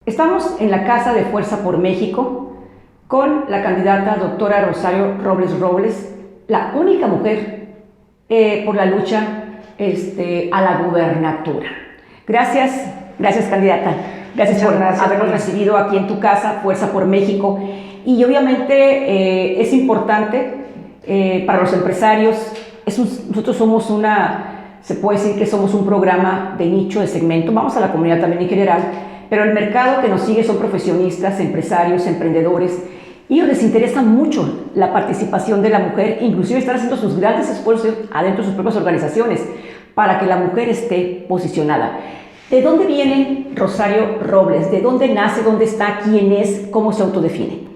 Estamos en la Casa de Fuerza por México con la candidata doctora Rosario Robles, la única mujer por la lucha a la gubernatura. Gracias candidata. Gracias por habernos recibido aquí en tu casa, Fuerza por México. Y obviamente es importante para los empresarios, nosotros somos se puede decir que somos un programa de nicho, de segmento, vamos a la comunidad también en general, pero el mercado que nos sigue son profesionistas, empresarios, emprendedores, y ellos les interesa mucho la participación de la mujer, inclusive están haciendo sus grandes esfuerzos adentro de sus propias organizaciones para que la mujer esté posicionada. ¿De dónde viene Rosario Robles? ¿De dónde nace? ¿Dónde está? ¿Quién es? ¿Cómo se autodefine?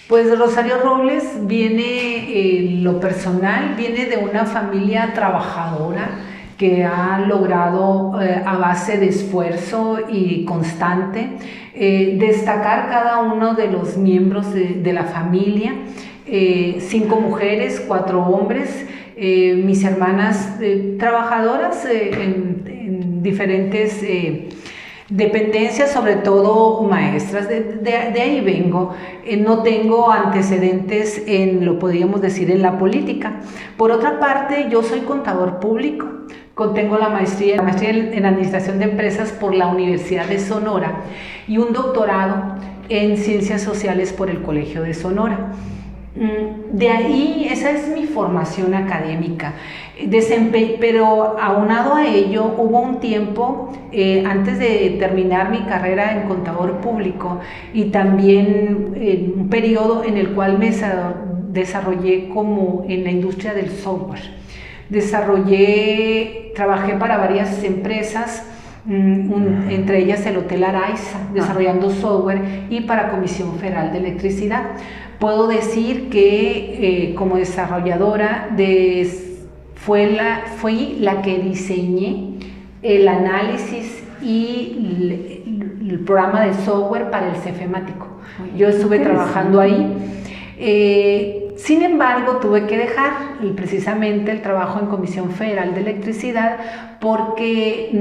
Pues Rosario Robles viene, lo personal, viene de una familia trabajadora que ha logrado a base de esfuerzo y constante destacar cada uno de los miembros de la familia, 5 mujeres, 4 hombres, mis hermanas trabajadoras en diferentes dependencias, sobre todo maestras, de ahí vengo. No tengo antecedentes lo podríamos decir, en la política. Por otra parte, yo soy contador público, tengo la maestría en Administración de Empresas por la Universidad de Sonora y un doctorado en Ciencias Sociales por el Colegio de Sonora. De ahí, esa es mi formación académica, pero aunado a ello, hubo un tiempo antes de terminar mi carrera en contador público y también un periodo en el cual me desarrollé como en la industria del software. Trabajé para varias empresas, entre ellas el Hotel Araiza, desarrollando software, y para Comisión Federal de Electricidad. Puedo decir que como desarrolladora fui la que diseñé el análisis y el programa de software para el Cefemático. Yo estuve trabajando ahí. Sin embargo, tuve que dejar precisamente el trabajo en Comisión Federal de Electricidad porque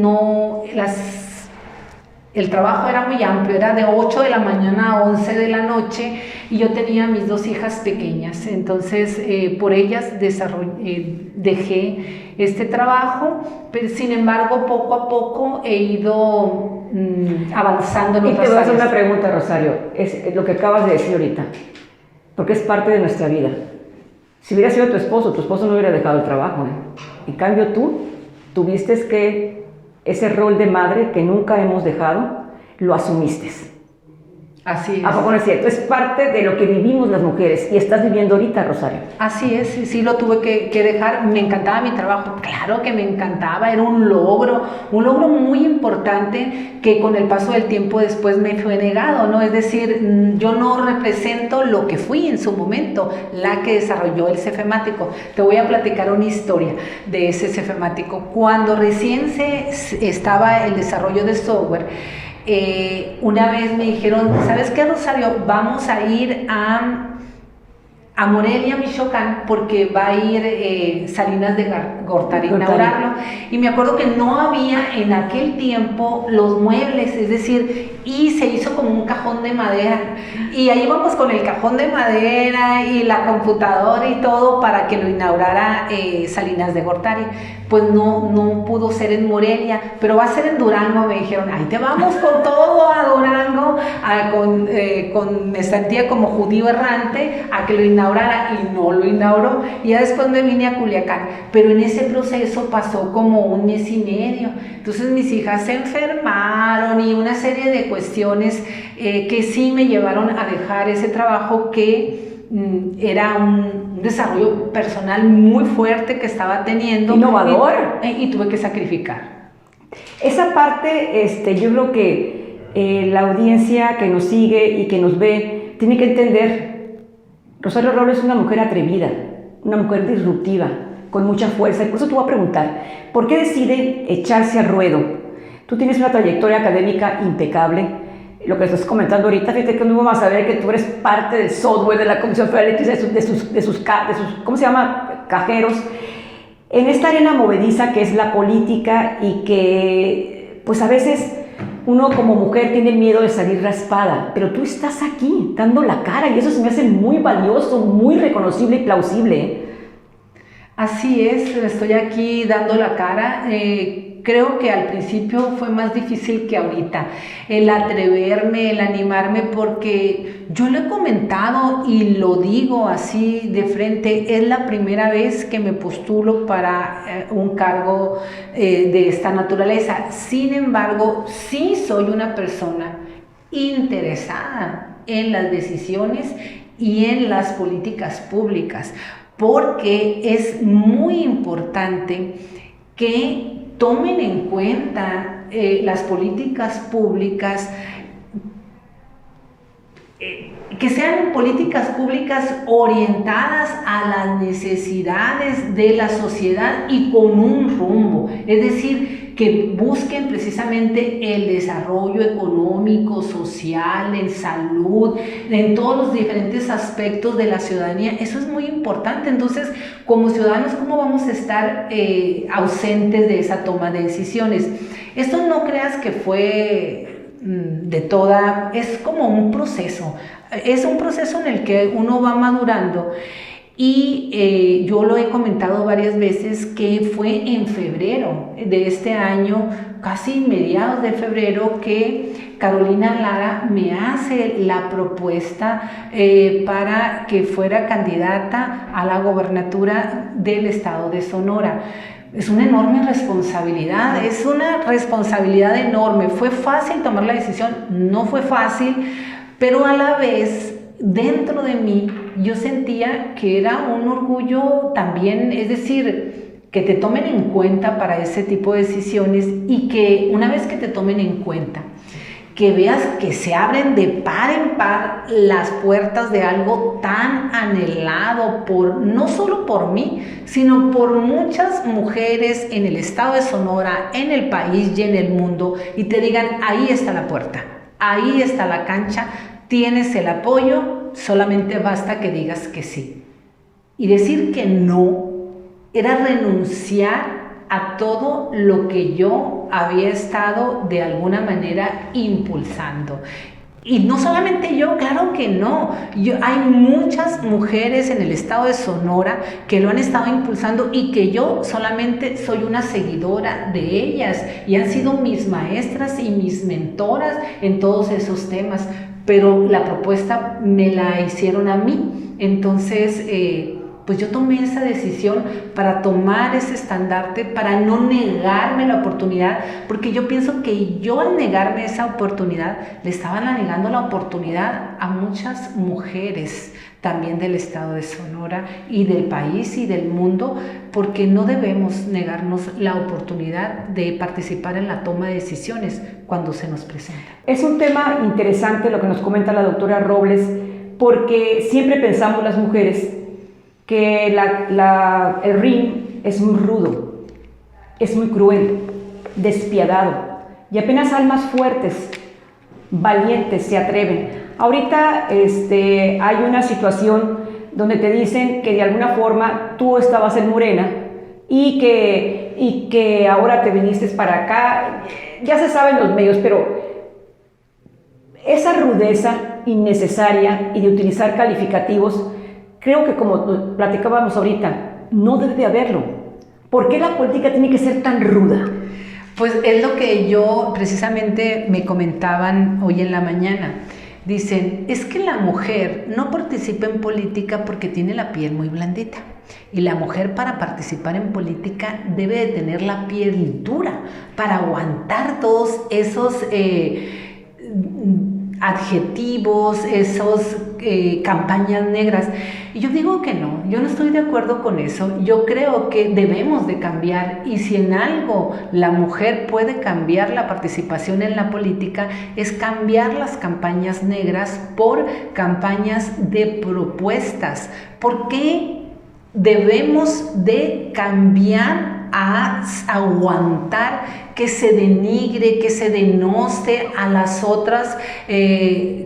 el trabajo era muy amplio, era de 8 de la mañana a 11 de la noche y yo tenía mis 2 hijas pequeñas, entonces por ellas dejé este trabajo, pero sin embargo poco a poco he ido avanzando en otras áreas. Y te voy a hacer una pregunta, Rosario, es lo que acabas de decir ahorita, porque es parte de nuestra vida. Si hubiera sido tu esposo no hubiera dejado el trabajo, En cambio tú tuviste que ese rol de madre que nunca hemos dejado, lo asumiste. Así es. ¿A poco no es cierto? Es parte de lo que vivimos las mujeres y estás viviendo ahorita, Rosario. Así es, sí lo tuve que dejar. Me encantaba mi trabajo, claro que me encantaba, era un logro muy importante que con el paso del tiempo después me fue negado, ¿no? Es decir, yo no represento lo que fui en su momento, la que desarrolló el Cefemático. Te voy a platicar una historia de ese Cefemático. Cuando recién estaba el desarrollo de software, una vez me dijeron, ¿sabes qué, Rosario? Vamos a ir a Morelia, Michoacán, porque va a ir Salinas de Gortari a inaugurarlo. Y me acuerdo que no había en aquel tiempo los muebles, es decir, y se hizo como un cajón de madera. Y ahí íbamos con el cajón de madera y la computadora y todo para que lo inaugurara Salinas de Gortari. Pues no pudo ser en Morelia, pero va a ser en Durango. Me dijeron, ahí te vamos con todo a Durango, me sentía como judío errante, a que lo inaugurara, y no lo inauguró. Y ya después me vine a Culiacán, pero en ese proceso pasó como 1 mes y medio. Entonces mis hijas se enfermaron y una serie de cuestiones que sí me llevaron a dejar ese trabajo que era un desarrollo personal muy fuerte que estaba teniendo. Innovador. Y tuve que sacrificar. Esa parte, yo creo que la audiencia que nos sigue y que nos ve tiene que entender, Rosario Robles es una mujer atrevida, una mujer disruptiva, con mucha fuerza. Y por eso te voy a preguntar, ¿por qué decide echarse al ruedo? Tú tienes una trayectoria académica impecable. Lo que estás comentando ahorita, fíjate que no vamos a saber que tú eres parte del software de la Comisión Federal de sus ¿cómo se llama? Cajeros. En esta arena movediza que es la política y que, pues a veces uno como mujer tiene miedo de salir raspada, pero tú estás aquí dando la cara y eso se me hace muy valioso, muy reconocible y plausible, ¿eh? Así es, estoy aquí dando la cara. Creo que al principio fue más difícil que ahorita, el atreverme, el animarme, porque yo lo he comentado y lo digo así de frente, es la primera vez que me postulo para un cargo de esta naturaleza. Sin embargo, sí soy una persona interesada en las decisiones y en las políticas públicas, porque es muy importante que tomen en cuenta las políticas públicas, que sean políticas públicas orientadas a las necesidades de la sociedad y con un rumbo, es decir, que busquen precisamente el desarrollo económico, social, en salud, en todos los diferentes aspectos de la ciudadanía. Eso es muy importante. Entonces, como ciudadanos, ¿cómo vamos a estar ausentes de esa toma de decisiones? Esto no creas que fue de toda, es como un proceso. Es un proceso en el que uno va madurando y yo lo he comentado varias veces que fue en febrero de este año, casi mediados de febrero, que Carolina Lara me hace la propuesta para que fuera candidata a la gobernatura del estado de Sonora. Es una enorme responsabilidad, es una responsabilidad enorme. ¿Fue fácil tomar la decisión? No fue fácil, pero a la vez, dentro de mí, yo sentía que era un orgullo también, es decir, que te tomen en cuenta para ese tipo de decisiones y que una vez que te tomen en cuenta, que veas que se abren de par en par las puertas de algo tan anhelado no solo por mí, sino por muchas mujeres en el estado de Sonora, en el país y en el mundo, y te digan, ahí está la puerta, ahí está la cancha, tienes el apoyo, solamente basta que digas que sí. Y decir que no era renunciar a todo lo que yo había estado de alguna manera impulsando. Y no solamente yo, claro que no. Hay muchas mujeres en el estado de Sonora que lo han estado impulsando y que yo solamente soy una seguidora de ellas y han sido mis maestras y mis mentoras en todos esos temas, pero la propuesta me la hicieron a mí. Entonces, pues yo tomé esa decisión para tomar ese estandarte, para no negarme la oportunidad, porque yo pienso que yo al negarme esa oportunidad, le estaba negando la oportunidad a muchas mujeres también del estado de Sonora y del país y del mundo, porque no debemos negarnos la oportunidad de participar en la toma de decisiones cuando se nos presenta. Es un tema interesante lo que nos comenta la doctora Robles, porque siempre pensamos las mujeres que el ring es muy rudo, es muy cruel, despiadado, y apenas almas fuertes, valientes se atreven. Ahorita hay una situación donde te dicen que de alguna forma tú estabas en Morena y que ahora te viniste para acá. Ya se sabe en los medios, pero esa rudeza innecesaria y de utilizar calificativos, creo que como platicábamos ahorita, no debe de haberlo. ¿Por qué la política tiene que ser tan ruda? Pues es lo que yo precisamente me comentaban hoy en la mañana. Dicen, es que la mujer no participa en política porque tiene la piel muy blandita. Y la mujer para participar en política debe de tener la piel dura para aguantar todos esos adjetivos, esos campañas negras. Y yo digo que no, yo no estoy de acuerdo con eso. Yo creo que debemos de cambiar, y si en algo la mujer puede cambiar la participación en la política, es cambiar las campañas negras por campañas de propuestas. ¿Por qué debemos de cambiar a aguantar que se denigre, que se denoste a las otras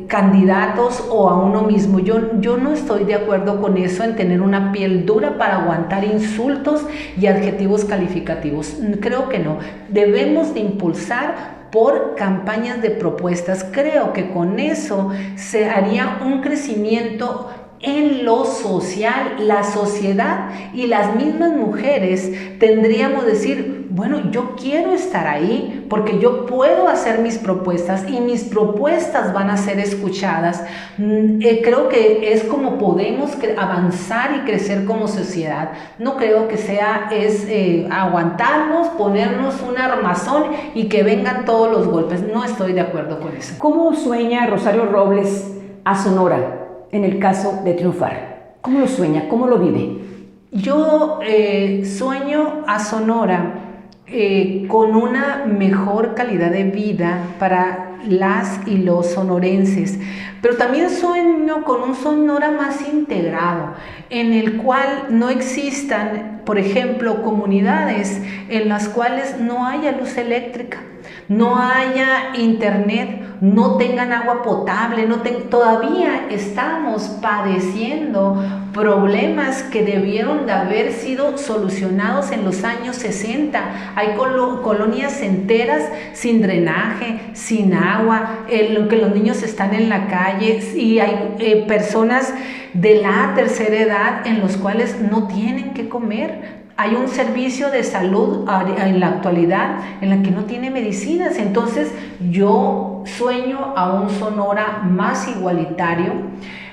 candidatos o a uno mismo? Yo no estoy de acuerdo con eso, en tener una piel dura para aguantar insultos y adjetivos calificativos. Creo que no. Debemos de impulsar por campañas de propuestas. Creo que con eso se haría un crecimiento en lo social, la sociedad y las mismas mujeres tendríamos que decir, bueno, yo quiero estar ahí porque yo puedo hacer mis propuestas y mis propuestas van a ser escuchadas. Creo que es como podemos avanzar y crecer como sociedad. No creo que sea aguantarnos, ponernos un armazón y que vengan todos los golpes. No estoy de acuerdo con eso. ¿Cómo sueña Rosario Robles a Sonora en el caso de triunfar? ¿Cómo lo sueña? ¿Cómo lo vive? Yo sueño a Sonora con una mejor calidad de vida para las y los sonorenses, pero también sueño con un Sonora más integrado, en el cual no existan, por ejemplo, comunidades en las cuales no haya luz eléctrica, no haya internet, no tengan agua potable, todavía estamos padeciendo problemas que debieron de haber sido solucionados en los años 60. Hay colonias enteras sin drenaje, sin agua, que los niños están en la calle y hay personas de la tercera edad en los cuales no tienen que comer. Hay un servicio de salud en la actualidad en la que no tiene medicinas. Entonces yo sueño a un Sonora más igualitario,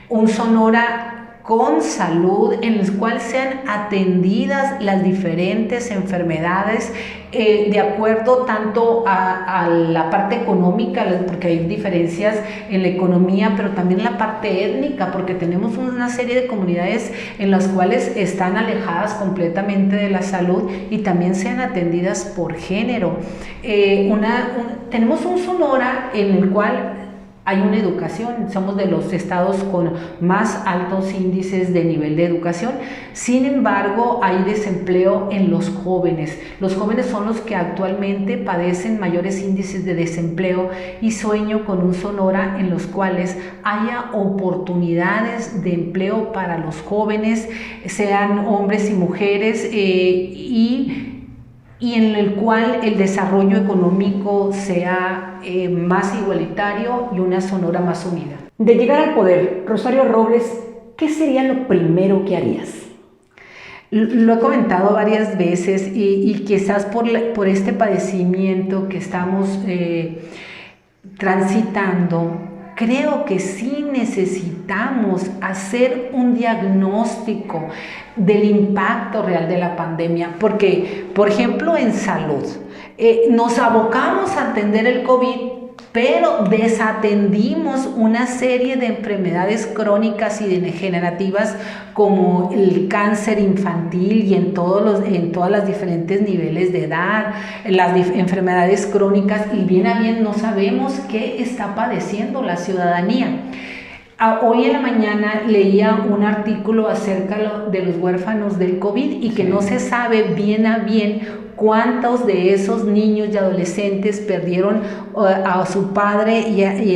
un Sonora con salud, en el cual sean atendidas las diferentes enfermedades de acuerdo tanto a la parte económica, porque hay diferencias en la economía, pero también en la parte étnica, porque tenemos una serie de comunidades en las cuales están alejadas completamente de la salud y también sean atendidas por género. Tenemos un Sonora en el cual hay una educación, somos de los estados con más altos índices de nivel de educación. Sin embargo, hay desempleo en los jóvenes. Los jóvenes son los que actualmente padecen mayores índices de desempleo y sueño con un Sonora en los cuales haya oportunidades de empleo para los jóvenes, sean hombres y mujeres, y en el cual el desarrollo económico sea más igualitario y una Sonora más unida. De llegar al poder, Rosario Robles, ¿qué sería lo primero que harías? Lo he comentado varias veces y quizás por este padecimiento que estamos transitando, creo que sí necesitamos hacer un diagnóstico del impacto real de la pandemia, porque, por ejemplo, en salud, nos abocamos a atender el COVID, pero desatendimos una serie de enfermedades crónicas y degenerativas como el cáncer infantil y en todas las diferentes niveles de edad, las enfermedades crónicas, y bien a bien no sabemos qué está padeciendo la ciudadanía. Hoy en la mañana leía un artículo acerca de los huérfanos del COVID y que no se sabe bien a bien cuántos de esos niños y adolescentes perdieron a su padre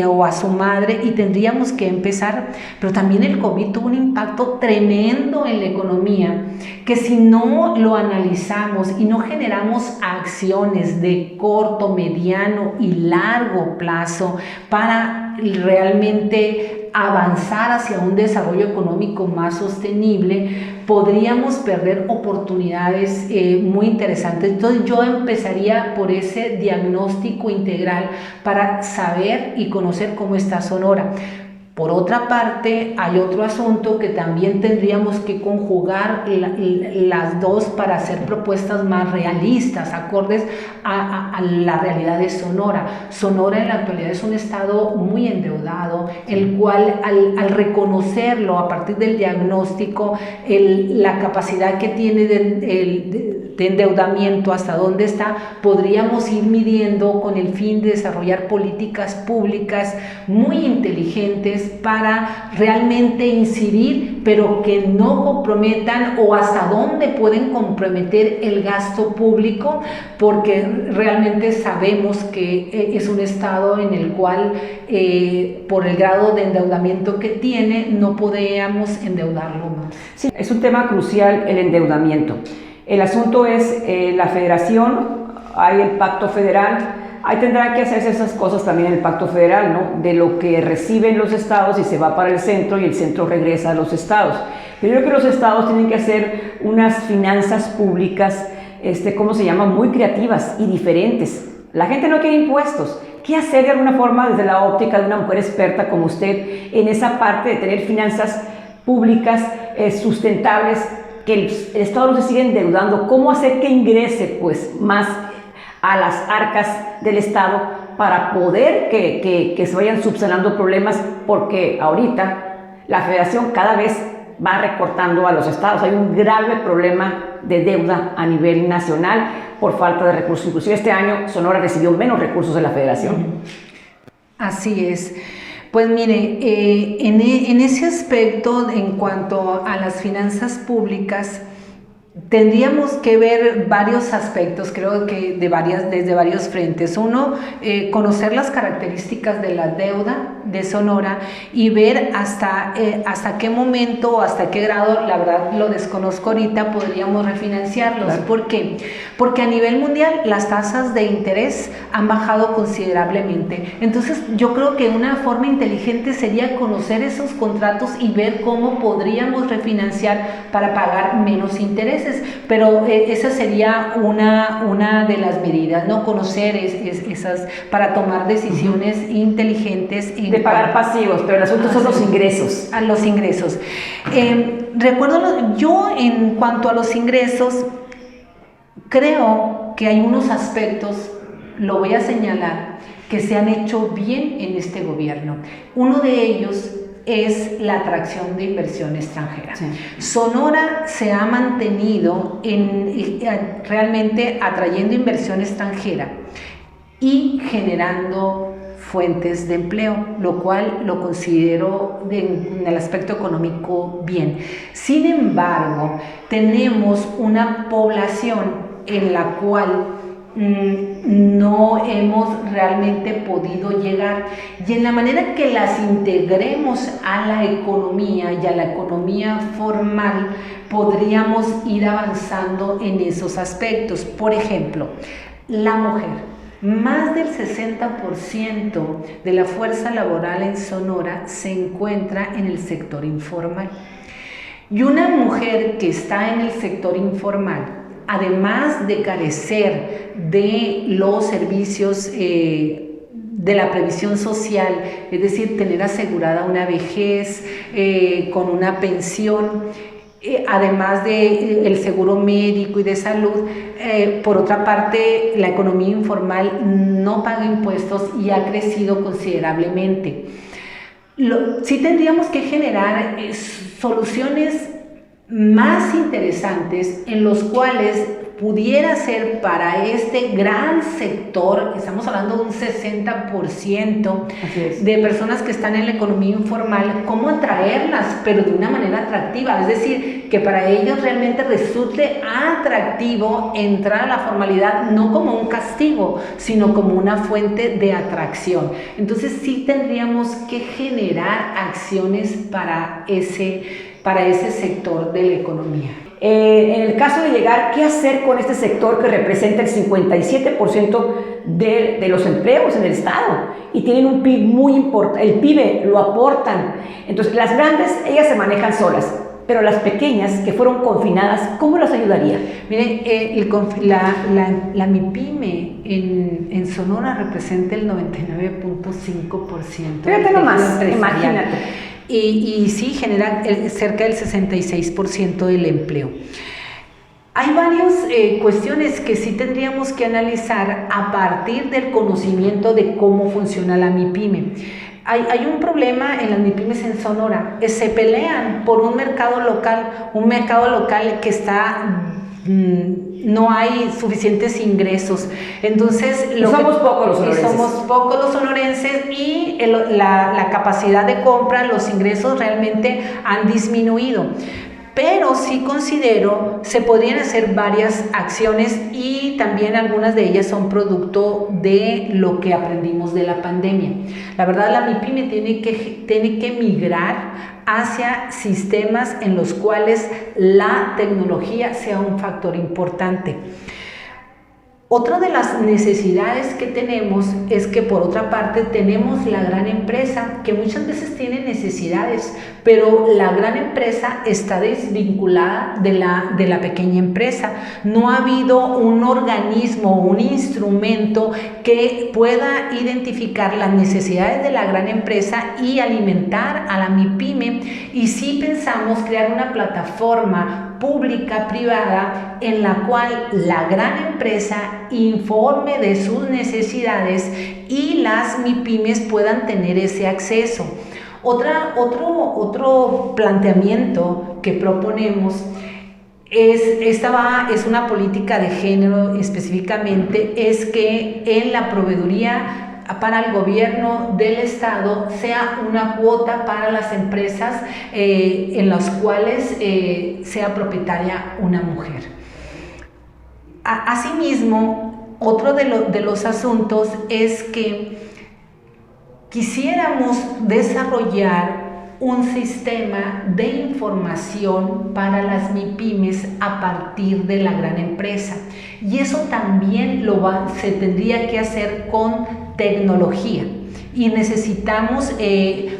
o a su madre, y tendríamos que empezar. Pero también el COVID tuvo un impacto tremendo en la economía, que si no lo analizamos y no generamos acciones de corto, mediano y largo plazo para realmente avanzar hacia un desarrollo económico más sostenible, podríamos perder oportunidades muy interesantes. Entonces yo empezaría por ese diagnóstico integral para saber y conocer cómo está Sonora. Por otra parte, hay otro asunto que también tendríamos que conjugar las dos para hacer propuestas más realistas, acordes a la realidad de Sonora. Sonora en la actualidad es un estado muy endeudado, el cual al reconocerlo a partir del diagnóstico, la capacidad que tiene de endeudamiento, hasta dónde está, podríamos ir midiendo con el fin de desarrollar políticas públicas muy inteligentes para realmente incidir, pero que no comprometan, o hasta dónde pueden comprometer el gasto público, porque realmente sabemos que es un estado en el cual por el grado de endeudamiento que tiene no podríamos endeudarlo más. Sí, es un tema crucial el endeudamiento. El asunto es la federación, hay el pacto federal, ahí tendrán que hacerse esas cosas también en el Pacto Federal, ¿no? De lo que reciben los estados y se va para el centro y el centro regresa a los estados. Pero yo creo que los estados tienen que hacer unas finanzas públicas, ¿cómo se llama? Muy creativas y diferentes. La gente no quiere impuestos. ¿Qué hacer de alguna forma desde la óptica de una mujer experta como usted en esa parte de tener finanzas públicas sustentables, que el Estado no se siga endeudando? ¿Cómo hacer que ingrese pues más a las arcas del Estado para poder que se vayan subsanando problemas? Porque ahorita la Federación cada vez va recortando a los estados. Hay un grave problema de deuda a nivel nacional por falta de recursos. Inclusive este año Sonora recibió menos recursos de la Federación. Así es. Pues mire, en ese aspecto, en cuanto a las finanzas públicas, tendríamos que ver varios aspectos, creo que desde varios frentes. Uno, conocer las características de la deuda de Sonora y ver hasta qué momento o hasta qué grado, la verdad lo desconozco ahorita, podríamos refinanciarlos. Claro. ¿Por qué? Porque a nivel mundial las tasas de interés han bajado considerablemente. Entonces yo creo que una forma inteligente sería conocer esos contratos y ver cómo podríamos refinanciar para pagar menos intereses. Pero esa sería una de las medidas, ¿no? Conocer esas para tomar decisiones inteligentes. De pagar pasivos, pero el asunto son los ingresos. A los ingresos. Recuerdo, yo en cuanto a los ingresos, creo que hay unos aspectos, lo voy a señalar, que se han hecho bien en este gobierno. Uno de ellos es la atracción de inversión extranjera. Sí. Sonora se ha mantenido realmente atrayendo inversión extranjera y generando fuentes de empleo, lo cual lo considero en el aspecto económico bien. Sin embargo, tenemos una población en la cual no hemos realmente podido llegar, y en la manera que las integremos a la economía y a la economía formal podríamos ir avanzando en esos aspectos. Por ejemplo, la mujer. Más del 60% de la fuerza laboral en Sonora se encuentra en el sector informal. Y una mujer que está en el sector informal, además de carecer de los servicios de la previsión social, es decir, tener asegurada una vejez con una pensión, además del seguro médico y de salud, por otra parte, la economía informal no paga impuestos y ha crecido considerablemente. Sí tendríamos que generar soluciones más interesantes en los cuales pudiera ser para este gran sector, estamos hablando de un 60% de personas que están en la economía informal, cómo atraerlas, pero de una manera atractiva, es decir, que para ellos realmente resulte atractivo entrar a la formalidad, no como un castigo, sino como una fuente de atracción. Entonces sí tendríamos que generar acciones para ese sector de la economía. En el caso de llegar, ¿qué hacer con este sector que representa el 57% de los empleos en el Estado? Y tienen un PIB muy importante, el PIB lo aportan. Entonces, las grandes, ellas se manejan solas, pero las pequeñas que fueron confinadas, ¿cómo las ayudaría? Miren, la MIPYME en Sonora representa el 99.5%. Fíjate nomás, imagínate. Y sí genera cerca del 66% del empleo. Hay varias cuestiones que sí tendríamos que analizar a partir del conocimiento de cómo funciona la MIPYME. Hay un problema en las MIPYMES en Sonora, se pelean por un mercado local que está... no hay suficientes ingresos, entonces somos pocos los sonorenses y la capacidad de compra, los ingresos realmente han disminuido. Pero sí considero se podrían hacer varias acciones y también algunas de ellas son producto de lo que aprendimos de la pandemia. La verdad, la MIPYME tiene que migrar hacia sistemas en los cuales la tecnología sea un factor importante. Otra de las necesidades que tenemos es que por otra parte tenemos la gran empresa que muchas veces tiene necesidades, pero la gran empresa está desvinculada de la pequeña empresa. No ha habido un organismo, un instrumento que pueda identificar las necesidades de la gran empresa y alimentar a la MIPYME. Y sí pensamos crear una plataforma pública, privada, en la cual la gran empresa informe de sus necesidades y las MIPYMES puedan tener ese acceso. Otro planteamiento que proponemos es una política de género específicamente, es que en la proveeduría para el gobierno del estado sea una cuota para las empresas en las cuales sea propietaria una mujer. Asimismo, otro de los asuntos es que quisiéramos desarrollar un sistema de información para las MIPYMES a partir de la gran empresa, y eso también se tendría que hacer con tecnología, y necesitamos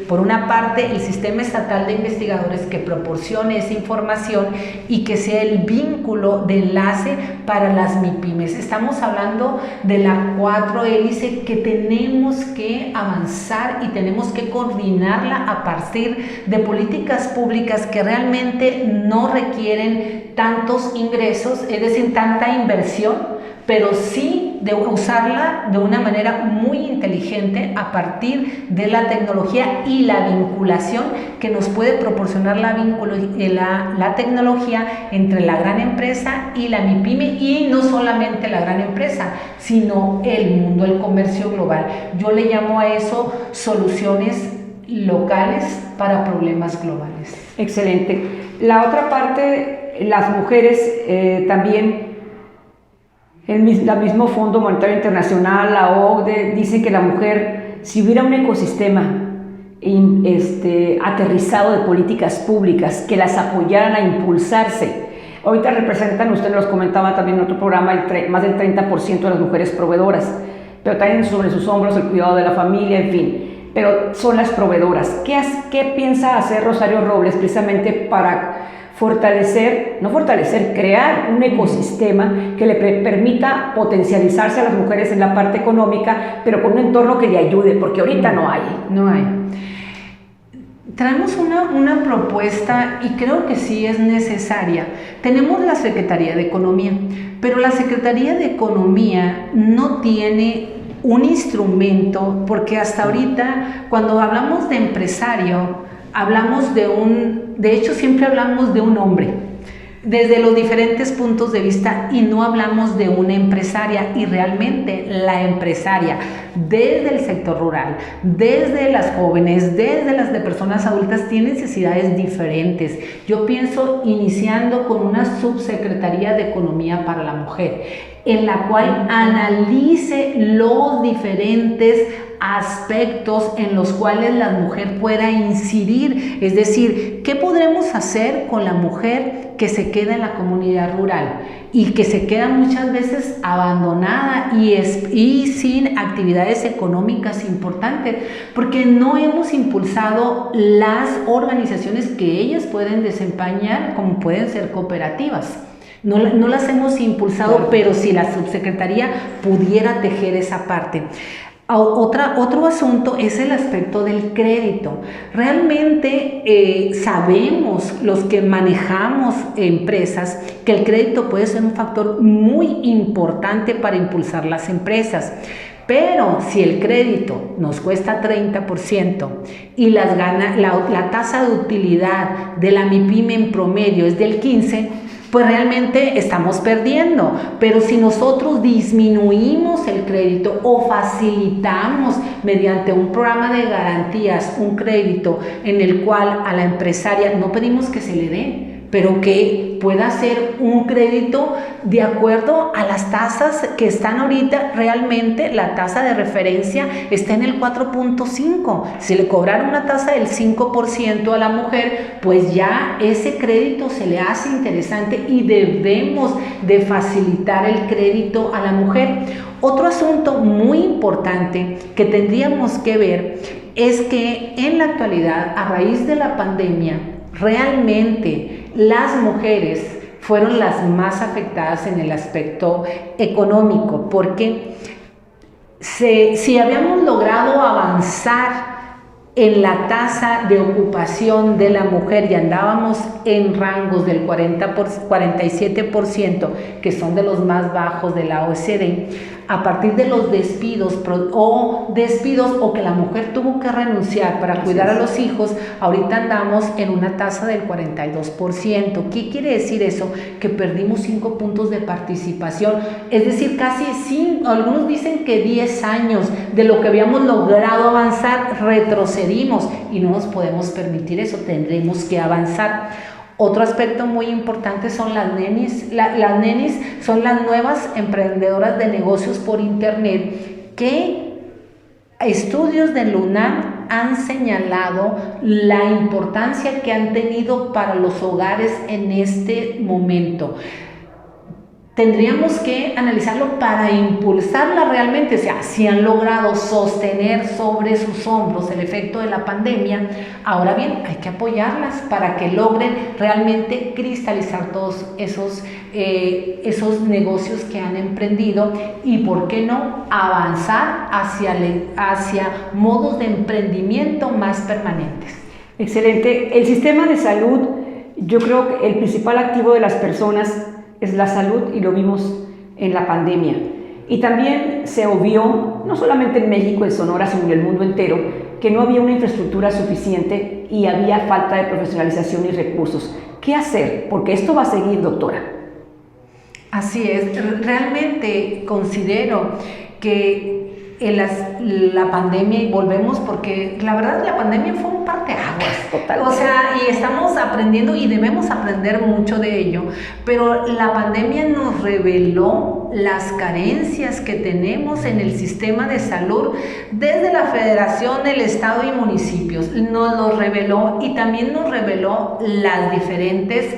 por una parte el sistema estatal de investigadores que proporcione esa información y que sea el vínculo de enlace para las MIPYMES. Estamos hablando de la 4 hélice que tenemos que avanzar y tenemos que coordinarla a partir de políticas públicas que realmente no requieren tantos ingresos, es decir, tanta inversión, pero sí de usarla de una manera muy inteligente a partir de la tecnología y la vinculación que nos puede proporcionar la tecnología entre la gran empresa y la MIPYME, y no solamente la gran empresa, sino el mundo, el comercio global. Yo le llamo a eso soluciones locales para problemas globales. Excelente. La otra parte, las mujeres también. El mismo Fondo Monetario Internacional, la OCDE, dice que la mujer, si hubiera un ecosistema aterrizado de políticas públicas que las apoyaran a impulsarse, ahorita representan, usted nos comentaba también en otro programa, más del 30% de las mujeres proveedoras, pero también sobre sus hombros el cuidado de la familia, en fin, pero son las proveedoras. ¿Qué piensa hacer Rosario Robles precisamente para crear un ecosistema que le permita potencializarse a las mujeres en la parte económica, pero con un entorno que le ayude, porque ahorita no hay? Traemos una propuesta y creo que sí es necesaria. Tenemos la Secretaría de Economía, pero la Secretaría de Economía no tiene un instrumento, porque hasta ahorita cuando hablamos de empresario, hablamos de hecho siempre hablamos de un hombre, desde los diferentes puntos de vista, y no hablamos de una empresaria. Y realmente la empresaria, desde el sector rural, desde las jóvenes, desde las de personas adultas, tiene necesidades diferentes. Yo pienso iniciando con una subsecretaría de Economía para la Mujer, en la cual analice los diferentes aspectos en los cuales la mujer pueda incidir, es decir, ¿qué podremos hacer con la mujer que se queda en la comunidad rural y que se queda muchas veces abandonada y sin actividades económicas importantes? Porque no hemos impulsado las organizaciones que ellas pueden desempeñar, como pueden ser cooperativas. No las hemos impulsado, claro, pero si la subsecretaría pudiera tejer esa parte. Otro asunto es el aspecto del crédito. Realmente sabemos los que manejamos empresas que el crédito puede ser un factor muy importante para impulsar las empresas. Pero si el crédito nos cuesta 30% y la tasa de utilidad de la MIPYME en promedio es del 15%, pues realmente estamos perdiendo. Pero si nosotros disminuimos el crédito o facilitamos mediante un programa de garantías un crédito en el cual a la empresaria no pedimos que se le dé, pero que pueda ser un crédito de acuerdo a las tasas que están ahorita. Realmente la tasa de referencia está en el 4.5. Si le cobraron una tasa del 5% a la mujer, pues ya ese crédito se le hace interesante y debemos de facilitar el crédito a la mujer. Otro asunto muy importante que tendríamos que ver es que en la actualidad, a raíz de la pandemia, realmente las mujeres fueron las más afectadas en el aspecto económico, porque si habíamos logrado avanzar en la tasa de ocupación de la mujer y andábamos en rangos del 47%, que son de los más bajos de la OECD, a partir de los despidos o que la mujer tuvo que renunciar para cuidar a los hijos, ahorita andamos en una tasa del 42%. ¿Qué quiere decir eso? Que perdimos 5 puntos de participación, es decir, casi 5, algunos dicen que 10 años de lo que habíamos logrado avanzar, retrocedimos y no nos podemos permitir eso, tendremos que avanzar. Otro aspecto muy importante son las nenis. Las nenis son las nuevas emprendedoras de negocios por internet que estudios de la UNAM han señalado la importancia que han tenido para los hogares en este momento. Tendríamos que analizarlo para impulsarla realmente, o sea, si han logrado sostener sobre sus hombros el efecto de la pandemia, ahora bien, hay que apoyarlas para que logren realmente cristalizar todos esos negocios que han emprendido y, ¿por qué no?, avanzar hacia modos de emprendimiento más permanentes. Excelente. El sistema de salud, yo creo que el principal activo de las personas es la salud y lo vimos en la pandemia. Y también se obvió, no solamente en México, en Sonora, sino en el mundo entero, que no había una infraestructura suficiente y había falta de profesionalización y recursos. ¿Qué hacer? Porque esto va a seguir, doctora. Así es. Realmente considero que la pandemia, y volvemos porque la verdad la pandemia fue un parteaguas. Totalmente. O sea, y estamos aprendiendo y debemos aprender mucho de ello, pero la pandemia nos reveló las carencias que tenemos en el sistema de salud desde la Federación, el Estado y municipios. Nos lo reveló y también nos reveló las diferentes,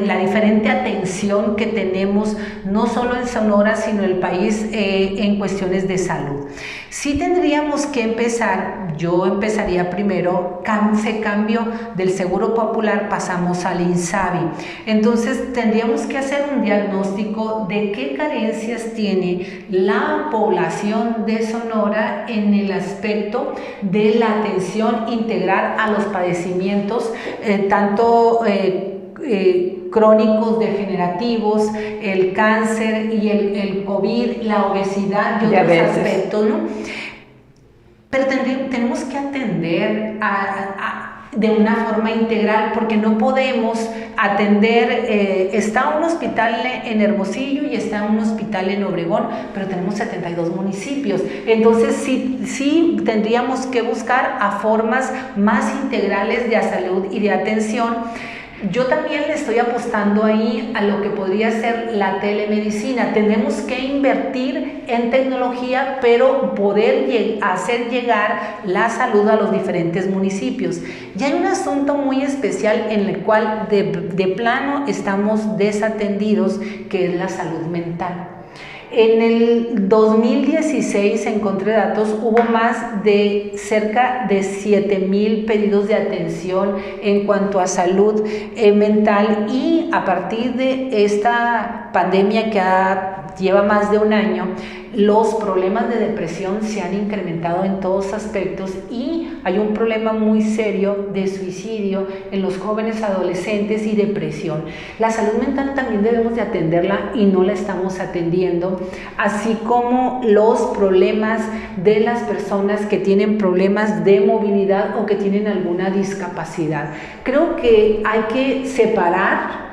la diferente atención que tenemos, no solo en Sonora, sino en el país, en cuestiones de salud. Sí tendríamos que empezar, yo empezaría primero, se cambió del Seguro Popular, pasamos al INSABI. Entonces tendríamos que hacer un diagnóstico de qué carencias tiene la población de Sonora en el aspecto de la atención integral a los padecimientos, crónicos, degenerativos, el cáncer y el COVID, la obesidad y otros aspectos, ¿no? Pero tenemos que atender de una forma integral, porque no podemos atender, está un hospital en Hermosillo y está un hospital en Obregón, pero tenemos 72 municipios, entonces sí tendríamos que buscar a formas más integrales de salud y de atención. Yo también le estoy apostando ahí a lo que podría ser la telemedicina. Tenemos que invertir en tecnología, pero poder hacer llegar la salud a los diferentes municipios. Y hay un asunto muy especial en el cual de plano estamos desatendidos, que es la salud mental. En el 2016, encontré datos, hubo más de cerca de 7,000 pedidos de atención en cuanto a salud mental, y a partir de esta pandemia que lleva más de un año, los problemas de depresión se han incrementado en todos aspectos y hay un problema muy serio de suicidio en los jóvenes adolescentes y depresión. La salud mental también debemos de atenderla y no la estamos atendiendo, así como los problemas de las personas que tienen problemas de movilidad o que tienen alguna discapacidad. Creo que hay que separar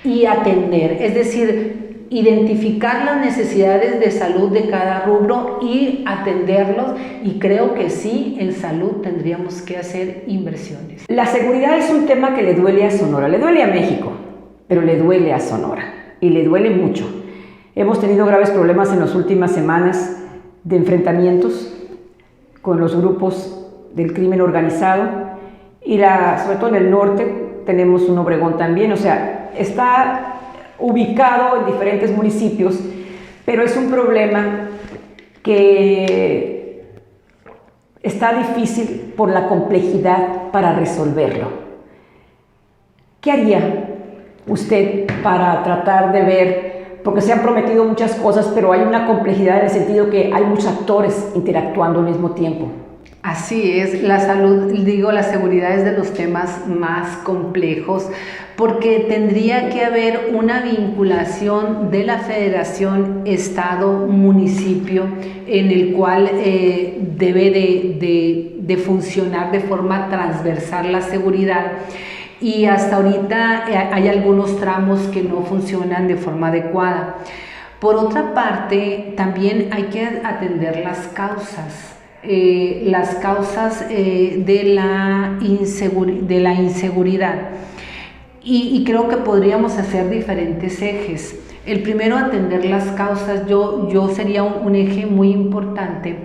y atender, es decir, identificar las necesidades de salud de cada rubro y atenderlos, y creo que sí, en salud tendríamos que hacer inversiones. La seguridad es un tema que le duele a Sonora, le duele a México, pero le duele a Sonora y le duele mucho. Hemos tenido graves problemas en las últimas semanas de enfrentamientos con los grupos del crimen organizado y sobre todo en el norte tenemos un Obregón también, o sea, está ubicado en diferentes municipios, pero es un problema que está difícil por la complejidad para resolverlo. ¿Qué haría usted para tratar de ver, porque se han prometido muchas cosas, pero hay una complejidad en el sentido que hay muchos actores interactuando al mismo tiempo? Así es, la salud, la seguridad es de los temas más complejos, porque tendría que haber una vinculación de la federación, estado, municipio, en el cual debe de funcionar de forma transversal la seguridad. Y hasta ahorita hay algunos tramos que no funcionan de forma adecuada. Por otra parte, también hay que atender las causas. De la inseguridad, y creo que podríamos hacer diferentes ejes. El primero, atender las causas, yo sería un eje muy importante,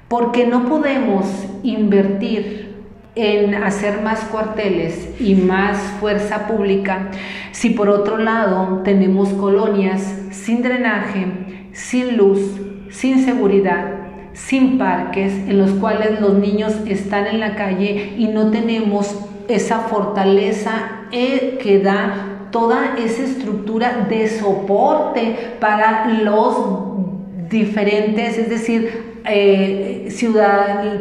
porque no podemos invertir en hacer más cuarteles y más fuerza pública si por otro lado tenemos colonias sin drenaje, sin luz, sin seguridad, sin parques, en los cuales los niños están en la calle y no tenemos esa fortaleza que da toda esa estructura de soporte para los diferentes, es decir,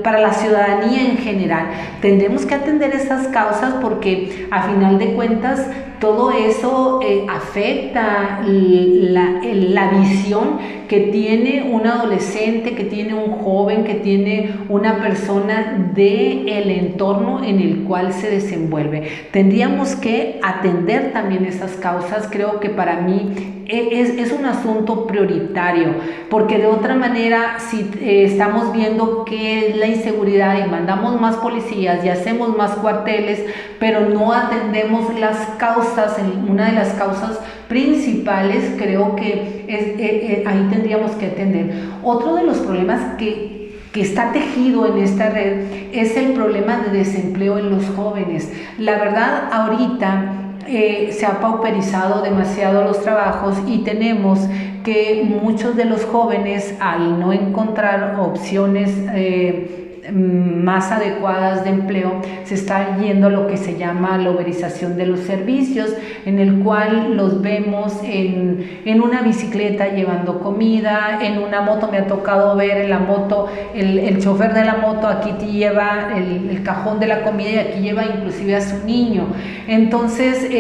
para la ciudadanía en general. Tendremos que atender esas causas porque a final de cuentas todo eso afecta la visión que tiene un adolescente, que tiene un joven, que tiene una persona del entorno en el cual se desenvuelve. Tendríamos que atender también esas causas. Creo que para mí es un asunto prioritario, porque de otra manera, si estamos viendo que es la inseguridad y mandamos más policías y hacemos más cuarteles, pero no atendemos las causas, una de las causas principales, creo que ahí tendríamos que atender. Otro de los problemas que está tejido en esta red es el problema de desempleo en los jóvenes. La verdad, ahorita se ha pauperizado demasiado los trabajos y tenemos que muchos de los jóvenes, al no encontrar opciones más adecuadas de empleo, se está yendo a lo que se llama la uberización de los servicios, en el cual los vemos en una bicicleta llevando comida, en una moto. Me ha tocado ver en la moto, el chofer de la moto aquí te lleva el cajón de la comida y aquí lleva inclusive a su niño. Entonces,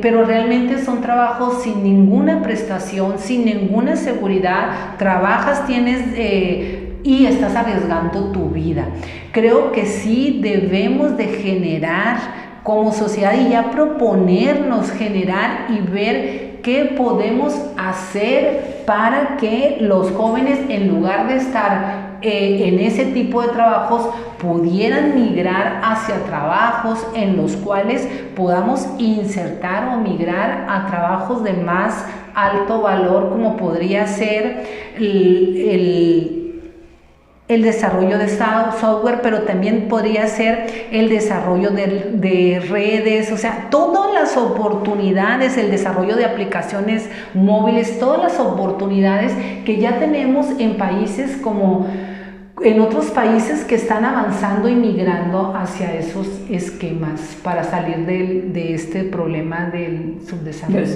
pero realmente son trabajos sin ninguna prestación, sin ninguna seguridad. Trabajas, tienes y estás arriesgando tu vida. Creo que sí debemos de generar como sociedad y ya proponernos generar y ver qué podemos hacer para que los jóvenes, en lugar de estar en ese tipo de trabajos, pudieran migrar hacia trabajos en los cuales podamos insertar o migrar a trabajos de más alto valor, como podría ser el desarrollo de software, pero también podría ser el desarrollo de redes, o sea, todas las oportunidades, el desarrollo de aplicaciones móviles, todas las oportunidades que ya tenemos en países como en otros países que están avanzando y migrando hacia esos esquemas para salir de este problema del subdesarrollo.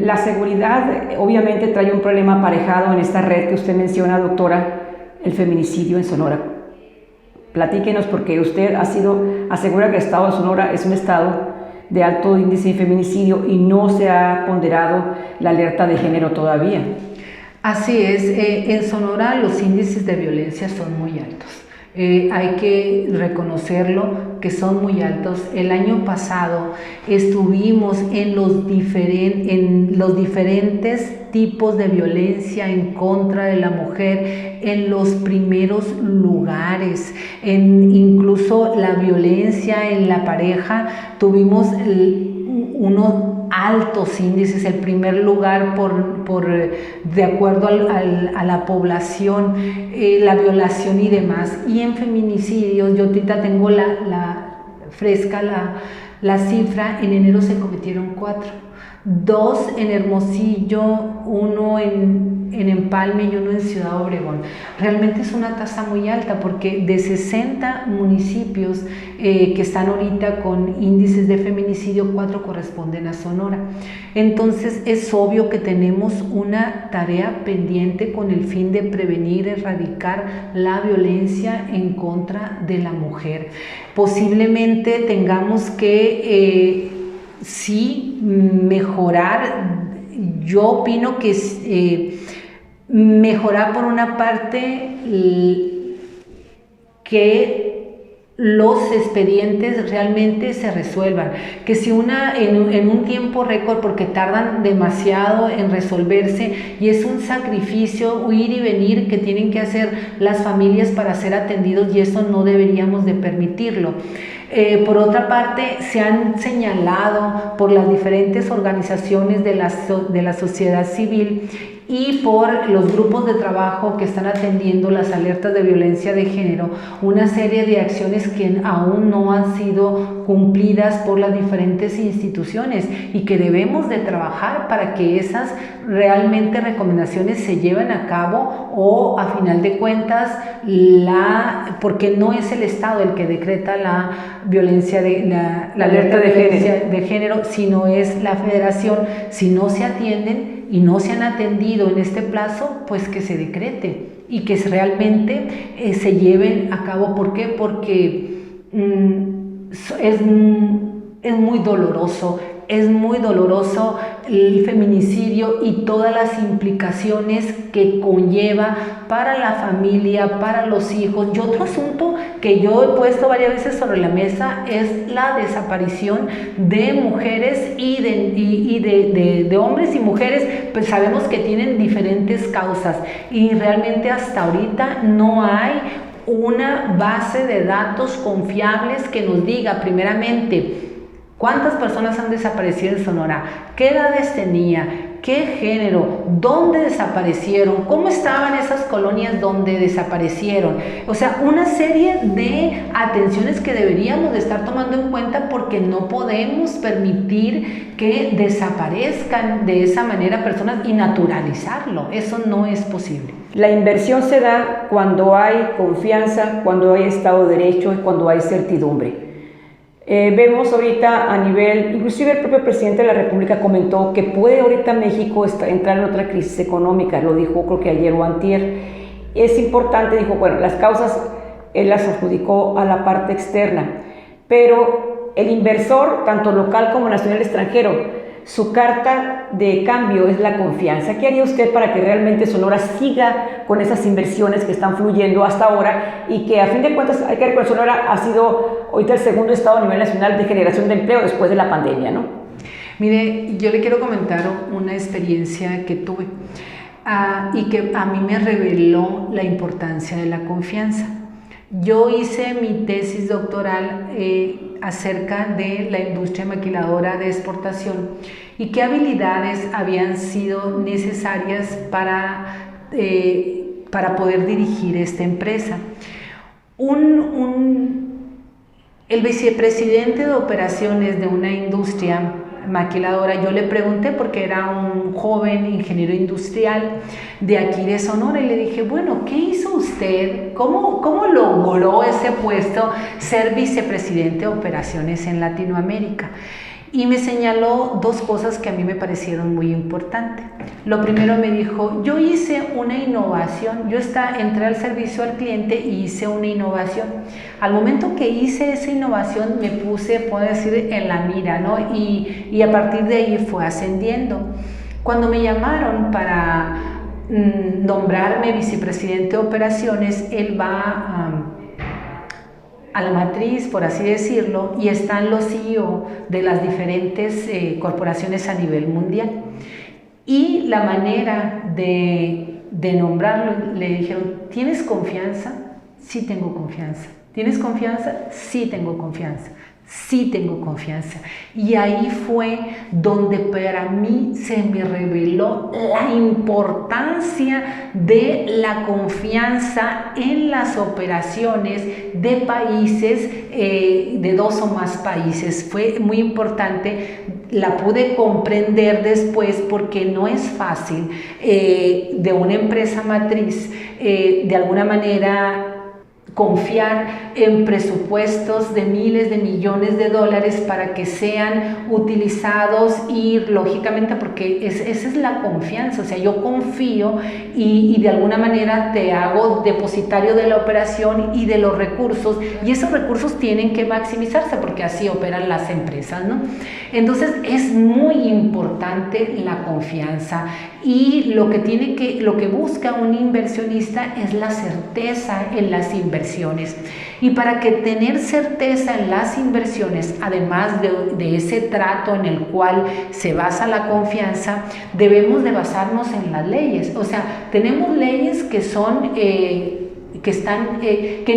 La seguridad obviamente trae un problema aparejado en esta red que usted menciona, doctora, el feminicidio en Sonora. Platíquenos, porque usted asegura que el estado de Sonora es un estado de alto índice de feminicidio y no se ha ponderado la alerta de género todavía. Así es, en Sonora los índices de violencia son muy altos. Hay que reconocerlo que son muy altos. El año pasado estuvimos en los diferentes tipos de violencia en contra de la mujer en los primeros lugares, incluso la violencia en la pareja, tuvimos unos altos índices, el primer lugar de acuerdo a la población, la violación y demás. Y en feminicidios, yo ahorita tengo fresca la cifra, en enero se cometieron 4, 2 en Hermosillo, 1 en Empalme y 1 en Ciudad Obregón. Realmente es una tasa muy alta porque de 60 municipios que están ahorita con índices de feminicidio, 4 corresponden a Sonora. Entonces es obvio que tenemos una tarea pendiente con el fin de prevenir, erradicar la violencia en contra de la mujer. Posiblemente tengamos que sí mejorar. Yo opino que mejorar por una parte que los expedientes realmente se resuelvan, que si en un tiempo récord, porque tardan demasiado en resolverse y es un sacrificio ir y venir que tienen que hacer las familias para ser atendidos, y eso no deberíamos de permitirlo. Por otra parte, se han señalado por las diferentes organizaciones de la sociedad civil y por los grupos de trabajo que están atendiendo las alertas de violencia de género, una serie de acciones que aún no han sido cumplidas por las diferentes instituciones y que debemos de trabajar para que esas realmente recomendaciones se lleven a cabo, o a final de cuentas, porque no es el Estado el que decreta la violencia la alerta de violencia de género, sino es la Federación. Si no se atienden y no se han atendido en este plazo, pues que se decrete y que realmente se lleven a cabo. ¿Por qué? Porque es muy doloroso. Es muy doloroso el feminicidio y todas las implicaciones que conlleva para la familia, para los hijos. Y otro asunto que yo he puesto varias veces sobre la mesa es la desaparición de mujeres y de hombres y mujeres. Pues sabemos que tienen diferentes causas y realmente hasta ahorita no hay una base de datos confiables que nos diga primeramente cuántas personas han desaparecido en Sonora, qué edades tenía, qué género, dónde desaparecieron, cómo estaban esas colonias donde desaparecieron. O sea, una serie de atenciones que deberíamos de estar tomando en cuenta, porque no podemos permitir que desaparezcan de esa manera personas y naturalizarlo. Eso no es posible. La inversión se da cuando hay confianza, cuando hay Estado de Derecho y cuando hay certidumbre. Vemos ahorita a nivel, inclusive el propio presidente de la República comentó que puede ahorita México entrar en otra crisis económica, lo dijo creo que ayer o antier. Es importante, dijo, bueno, las causas él las adjudicó a la parte externa, pero el inversor, tanto local como nacional extranjero, su carta de cambio es la confianza. ¿Qué haría usted para que realmente Sonora siga con esas inversiones que están fluyendo hasta ahora y que a fin de cuentas hay que recordar, Sonora ha sido ahorita el segundo estado a nivel nacional de generación de empleo después de la pandemia, ¿no? Mire, yo le quiero comentar una experiencia que tuve y que a mí me reveló la importancia de la confianza. Yo hice mi tesis doctoral acerca de la industria maquiladora de exportación y qué habilidades habían sido necesarias para poder dirigir esta empresa. El vicepresidente de operaciones de una industria maquiladora, yo le pregunté porque era un joven ingeniero industrial de aquí de Sonora y le dije, bueno, ¿qué hizo usted? ¿Cómo logró ese puesto, ser vicepresidente de operaciones en Latinoamérica? Y me señaló 2 cosas que a mí me parecieron muy importantes. Lo primero, me dijo, yo hice una innovación, entré al servicio al cliente y hice una innovación. Al momento que hice esa innovación me puse, puedo decir, en la mira, ¿no? Y a partir de ahí fue ascendiendo. Cuando me llamaron para nombrarme vicepresidente de operaciones, él va a la matriz, por así decirlo, y están los CEO de las diferentes corporaciones a nivel mundial. Y la manera de nombrarlo, le dijeron, ¿tienes confianza? Sí tengo confianza. ¿Tienes confianza? Sí tengo confianza. Sí tengo confianza. Y ahí fue donde para mí se me reveló la importancia de la confianza en las operaciones de países, de 2 o más países. Fue muy importante. La pude comprender después porque no es fácil de una empresa matriz de alguna manera confiar en presupuestos de miles de millones de dólares para que sean utilizados y lógicamente porque esa es la confianza, o sea, yo confío y de alguna manera te hago depositario de la operación y de los recursos, y esos recursos tienen que maximizarse porque así operan las empresas, ¿no? Entonces es muy importante la confianza, y lo que busca un inversionista es la certeza en las inversiones. Y para que tener certeza en las inversiones, además de ese trato en el cual se basa la confianza, debemos de basarnos en las leyes. O sea, tenemos leyes que son que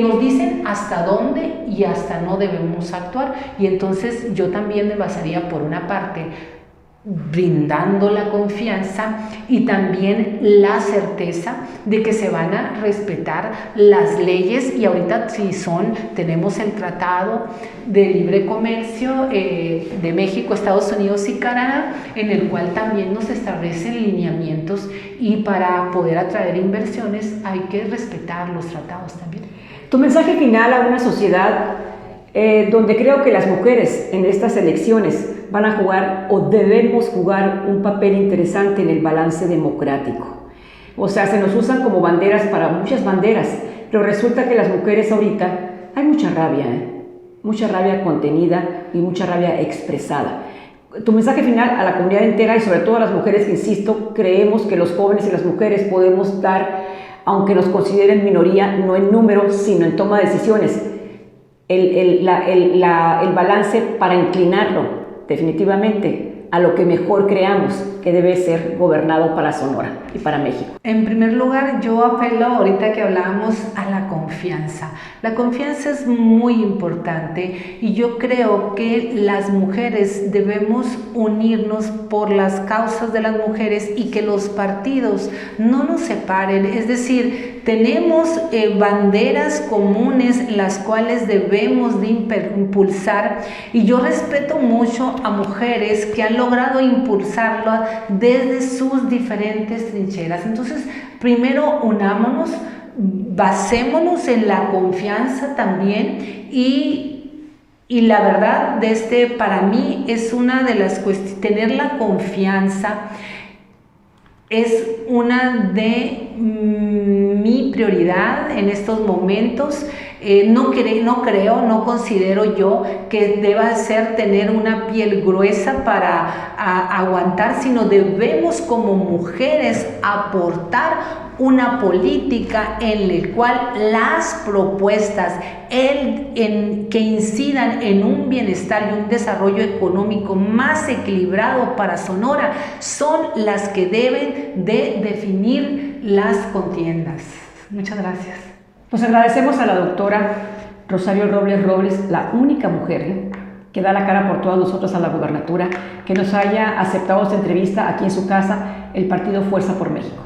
nos dicen hasta dónde y hasta no debemos actuar, y entonces yo también me basaría por una parte brindando la confianza y también la certeza de que se van a respetar las leyes. Y ahorita tenemos el Tratado de Libre Comercio de México, Estados Unidos y Canadá, en el cual también nos establecen lineamientos, y para poder atraer inversiones hay que respetar los tratados también. Tu mensaje final a una sociedad donde creo que las mujeres en estas elecciones van a jugar o debemos jugar un papel interesante en el balance democrático. O sea, se nos usan como banderas para muchas banderas, pero resulta que las mujeres ahorita hay mucha rabia contenida y mucha rabia expresada. Tu mensaje final a la comunidad entera y sobre todo a las mujeres que, insisto, creemos que los jóvenes y las mujeres podemos dar, aunque nos consideren minoría, no en número, sino en toma de decisiones, el balance para inclinarlo definitivamente a lo que mejor creamos que debe ser gobernado para Sonora y para México. En primer lugar, yo apelo, ahorita que hablábamos, a la confianza. La confianza es muy importante, y yo creo que las mujeres debemos unirnos por las causas de las mujeres y que los partidos no nos separen. Es decir, tenemos banderas comunes las cuales debemos de impulsar, y yo respeto mucho a mujeres que han logrado impulsarlo desde sus diferentes trincheras. Entonces, primero unámonos, basémonos en la confianza también, y la verdad para mí es una de las cuestiones. Tener la confianza es una de mi prioridad en estos momentos. No considero yo que deba ser tener una piel gruesa para aguantar, sino debemos como mujeres aportar una política en la cual las propuestas que incidan en un bienestar y un desarrollo económico más equilibrado para Sonora son las que deben de definir las contiendas. Muchas gracias. Pues agradecemos a la doctora Rosario Robles, la única mujer que da la cara por todas nosotros a la gubernatura, que nos haya aceptado esta entrevista aquí en su casa, el partido Fuerza por México.